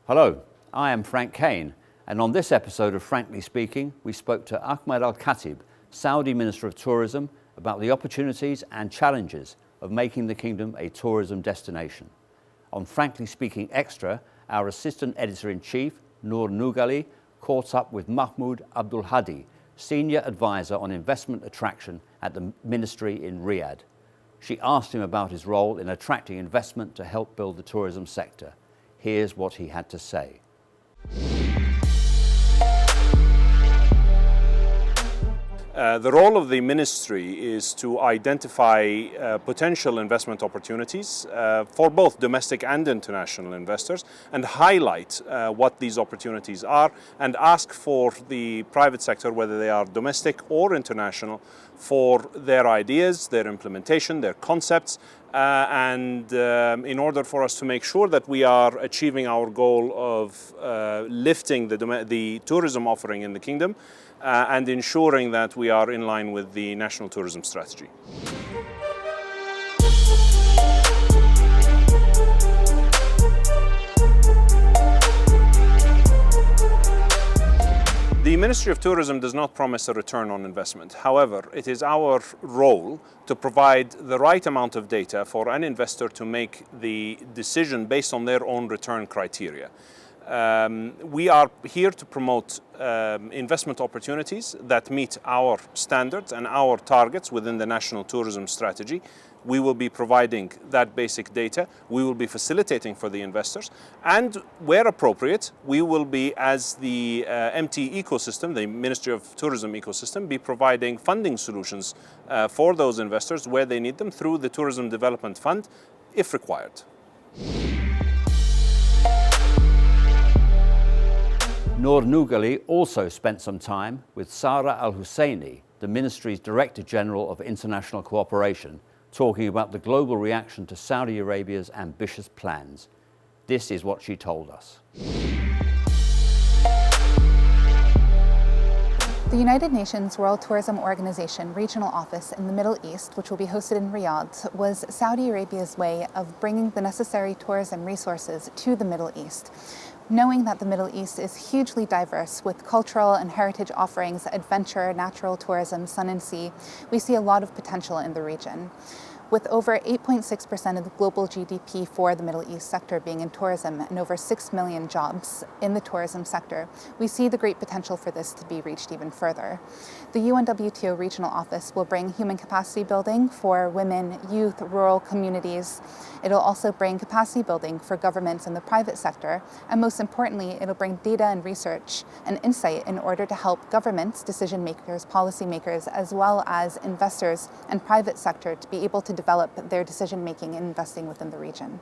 Hello, I am Frank Kane, and on this episode of Frankly Speaking, we spoke to Ahmed Al-Khatib, Saudi Minister of Tourism, about the opportunities and challenges of making the kingdom a tourism destination. On Frankly Speaking Extra, our Assistant Editor-in-Chief, Noor Nougali, caught up with Mahmoud Abdul Hadi, Senior Advisor on Investment Attraction at the Ministry in Riyadh. She asked him about his role in attracting investment to help build the tourism sector. Here's what he had to say. The role of the ministry is to identify potential investment opportunities for both domestic and international investors and highlight what these opportunities are and ask for the private sector, whether they are domestic or international, for their ideas, their implementation, their concepts, and in order for us to make sure that we are achieving our goal of lifting the tourism offering in the kingdom and ensuring that we are in line with the national tourism strategy. The Ministry of Tourism does not promise a return on investment. However, it is our role to provide the right amount of data for an investor to make the decision based on their own return criteria. We are here to promote investment opportunities that meet our standards and our targets within the National Tourism Strategy. We will be providing that basic data. We will be facilitating for the investors. And where appropriate, we will be, as the MT ecosystem, the Ministry of Tourism ecosystem, be providing funding solutions for those investors where they need them through the Tourism Development Fund, if required. Noor Nougali also spent some time with Sara Al-Husseini, the ministry's Director General of International Cooperation, talking about the global reaction to Saudi Arabia's ambitious plans. This is what she told us. The United Nations World Tourism Organization regional office in the Middle East, which will be hosted in Riyadh, was Saudi Arabia's way of bringing the necessary tourism resources to the Middle East. Knowing that the Middle East is hugely diverse with cultural and heritage offerings, adventure, natural tourism, sun and sea, we see a lot of potential in the region. With over 8.6% of the global GDP for the Middle East sector being in tourism and over 6 million jobs in the tourism sector, we see the great potential for this to be reached even further. The UNWTO regional office will bring human capacity building for women, youth, rural communities. It'll also bring capacity building for governments and the private sector, and most importantly, it'll bring data and research and insight in order to help governments, decision makers, policy makers, as well as investors and private sector to be able to develop their decision making and investing within the region.